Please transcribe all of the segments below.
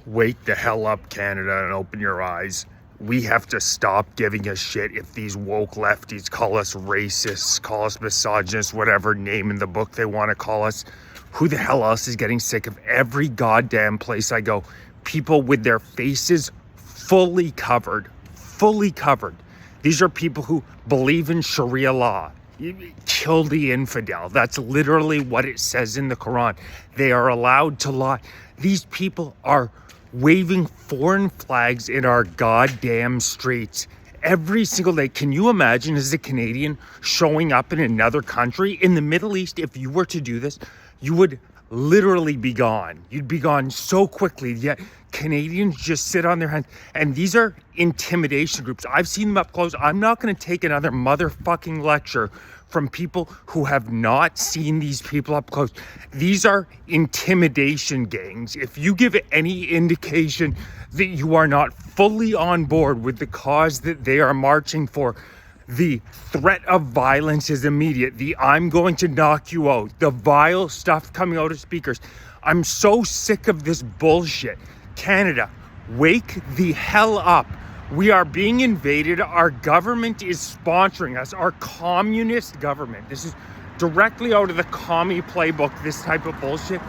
Wake the hell up, Canada, and open your eyes. We have to stop giving a shit if these woke lefties call us racists, call us misogynists, whatever name in the book they want to call us. Who the hell else is getting sick of every goddamn place I go? People with their faces fully covered. These are people who believe in Sharia law. You kill the infidel. That's literally what it says in the Quran. They are allowed to lie. These people are waving foreign flags in our goddamn streets every single day. Can you imagine as a Canadian showing up in another country? In the Middle East, if you were to do this, you would literally be gone. You'd be gone so quickly. Yet Canadians just sit on their hands. And these are intimidation groups. I've seen them up close. I'm not going to take another motherfucking lecture from people who have not seen these people up close. These are intimidation gangs. If you give any indication that you are not fully on board with the cause that they are marching for, the threat of violence is immediate. The I'm going to knock you out. The vile stuff coming out of speakers. I'm so sick of this bullshit. Canada, wake the hell up. We are being invaded. Our government is sponsoring us. Our communist government. This is directly out of the commie playbook, this type of bullshit.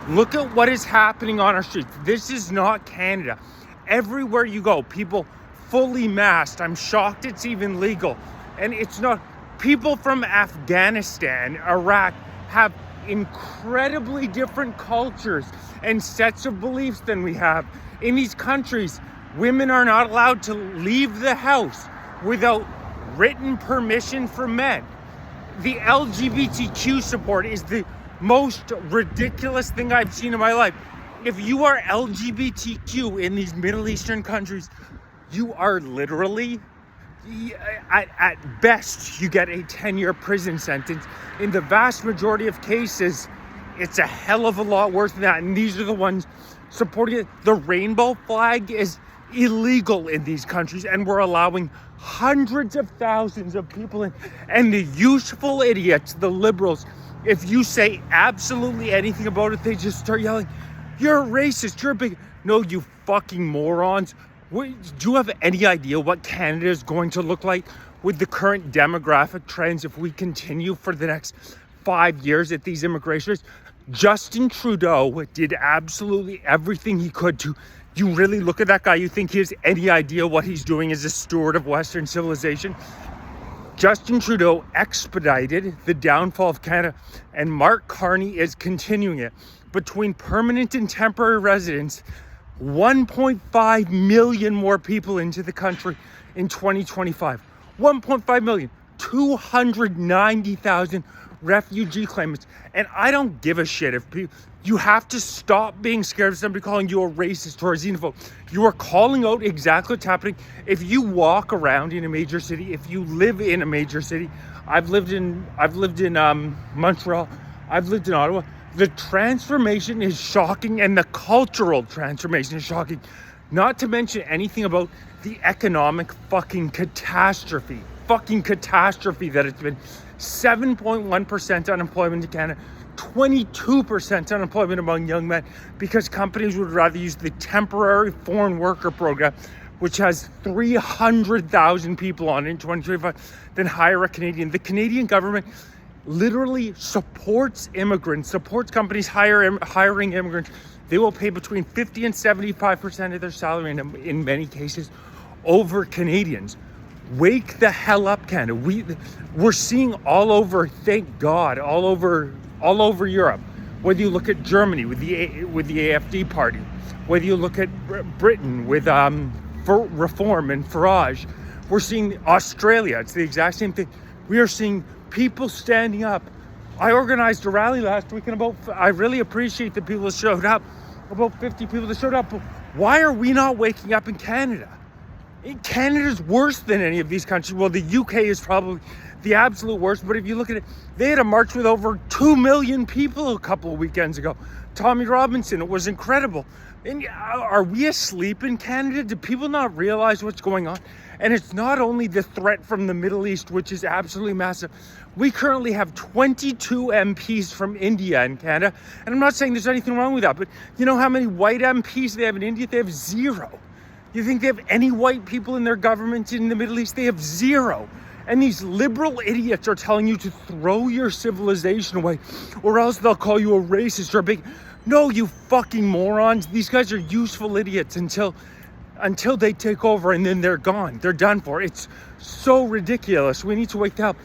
Look at what is happening on our streets. This is not Canada. Everywhere you go, people fully masked. I'm shocked it's even legal. And it's not. People from Afghanistan, Iraq, have incredibly different cultures and sets of beliefs than we have. In these countries, women are not allowed to leave the house without written permission from men. The LGBTQ support is the most ridiculous thing I've seen in my life. If you are LGBTQ in these Middle Eastern countries, you are literally, at best, you get a 10-year prison sentence. In the vast majority of cases, it's a hell of a lot worse than that. And these are the ones supporting it. The rainbow flag is illegal in these countries, and we're allowing hundreds of thousands of people in. And the useful idiots, the liberals, if you say absolutely anything about it, they just start yelling, "You're a racist, you're a big..." No, you fucking morons. Do you have any idea what Canada is going to look like with the current demographic trends if we continue for the next 5 years at these immigration rates? Justin Trudeau did absolutely everything he could to... You really look at that guy, you think he has any idea what he's doing as a steward of Western civilization? Justin Trudeau expedited the downfall of Canada, and Mark Carney is continuing it. Between permanent and temporary residents, 1.5 million more people into the country in 2025. 1.5 million, 290,000 refugee claimants. And I don't give a shit if people... You have to stop being scared of somebody calling you a racist or a xenophobe. You are calling out exactly what's happening. If you walk around in a major city, if you live in a major city, I've lived in Montreal, I've lived in Ottawa. The transformation is shocking, and the cultural transformation is shocking. Not to mention anything about the economic fucking catastrophe that it's been. 7.1% unemployment in Canada, 22% unemployment among young men, because companies would rather use the temporary foreign worker program, which has 300,000 people on it in 2025, than hire a Canadian. The Canadian government literally supports immigrants, supports companies hiring immigrants. They will pay between 50 and 75% of their salary in many cases over Canadians. Wake the hell up, Canada. We're seeing all over, thank God, all over Europe. Whether you look at Germany with the AfD party, whether you look at Britain with Reform and Farage, we're seeing Australia. It's the exact same thing. We are seeing people standing up. I organized a rally last week, and I really appreciate the people that showed up. About 50 people that showed up. But why are we not waking up in Canada? Canada's worse than any of these countries. Well, the UK is probably the absolute worst, but if you look at it, they had a march with over 2 million people a couple of weekends ago. Tommy Robinson, it was incredible. And are we asleep in Canada? Do people not realize what's going on? And it's not only the threat from the Middle East, which is absolutely massive. We currently have 22 MPs from India in Canada. And I'm not saying there's anything wrong with that, but you know how many white MPs they have in India? They have 0. You think they have any white people in their government in the Middle East? They have 0. And these liberal idiots are telling you to throw your civilization away, or else they'll call you a racist or a big... No, you fucking morons. These guys are useful idiots until they take over, and then they're gone. They're done for. It's so ridiculous. We need to wake up.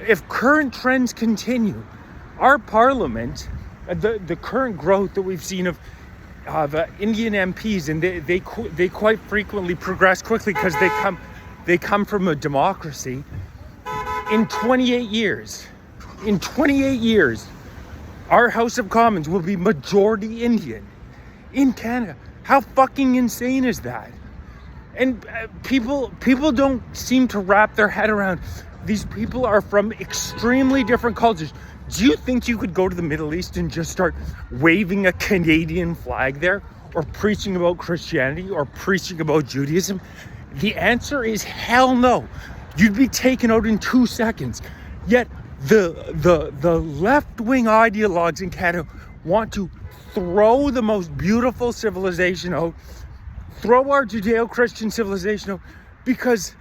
If current trends continue, our parliament, the current growth that we've seen of Indian MPs, and they quite frequently progress quickly because they come from a democracy. In 28 years, our House of Commons will be majority Indian in Canada. How fucking insane is that? And people don't seem to wrap their head around. These people are from extremely different cultures. Do you think you could go to the Middle East and just start waving a Canadian flag there, or preaching about Christianity, or preaching about Judaism? The answer is hell no. You'd be taken out in 2 seconds. Yet the left-wing ideologues in Canada want to throw the most beautiful civilization out, throw our Judeo-Christian civilization out, because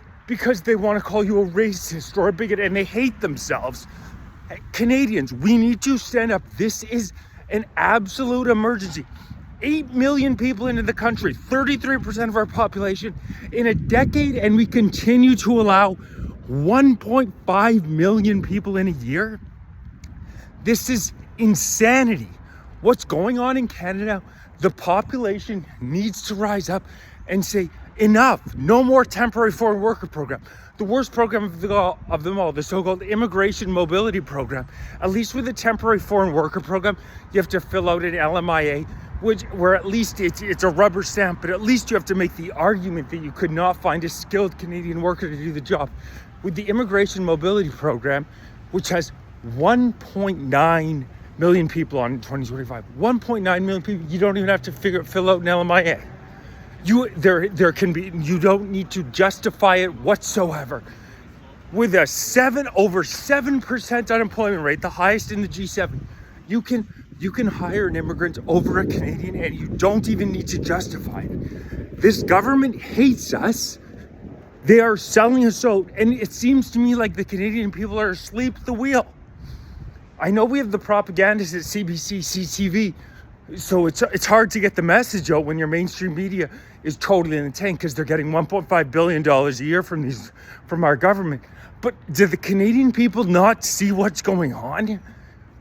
they want to call you a racist or a bigot, and they hate themselves. Canadians, we need to stand up. This is an absolute emergency. 8 million people into the country, 33% of our population in a decade, and we continue to allow 1.5 million people in a year. This is insanity. What's going on in Canada? The population needs to rise up and say, enough, no more temporary foreign worker program. The worst program of them all, the so-called immigration mobility program. At least with the temporary foreign worker program, you have to fill out an LMIA, where at least it's a rubber stamp, but at least you have to make the argument that you could not find a skilled Canadian worker to do the job. With the immigration mobility program, which has 1.9 million people on in 2025, 1.9 million people, you don't even have to fill out an LMIA. You don't need to justify it whatsoever. With a over 7% unemployment rate, the highest in the G7, you can hire an immigrant over a Canadian, and you don't even need to justify it. This government hates us. They are selling us out, and it seems to me like the Canadian people are asleep at the wheel. I know we have the propagandists at CBC, CTV, so it's hard to get the message out when your mainstream media is totally in the tank, because they're getting $1.5 billion a year from our government. But do the Canadian people not see what's going on?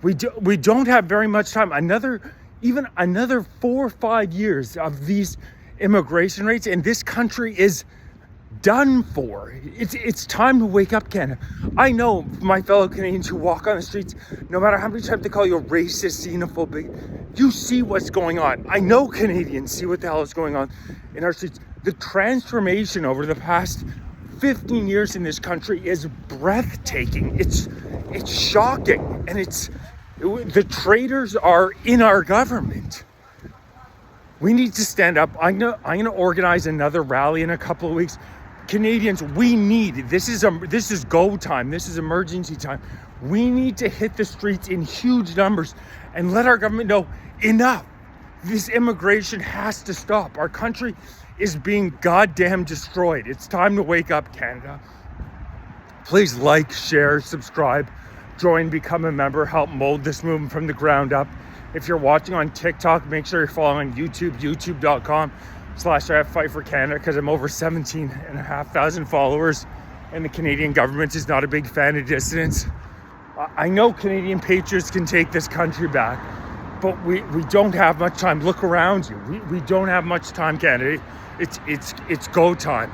We don't have very much time. Another 4 or 5 years of these immigration rates, and this country is done for. It's time to wake up, Canada. I know my fellow Canadians who walk on the streets, no matter how many times they call you a racist, xenophobic, you see what's going on. I know Canadians see what the hell is going on in our streets. The transformation over the past 15 years in this country is breathtaking. It's shocking, and the traitors are in our government. We need to stand up. I'm gonna organize another rally in a couple of weeks. Canadians, this is go time. This is emergency time. We need to hit the streets in huge numbers and let our government know, enough. This immigration has to stop. Our country is being goddamn destroyed. It's time to wake up, Canada. Please like, share, subscribe, join, become a member, help mold this movement from the ground up. If you're watching on TikTok, make sure you're following YouTube, youtube.com/Fight for Canada, because I'm over 17,500 followers, and the Canadian government is not a big fan of dissidents. I know Canadian patriots can take this country back, but we don't have much time. Look around you. We don't have much time, Canada. It's go time.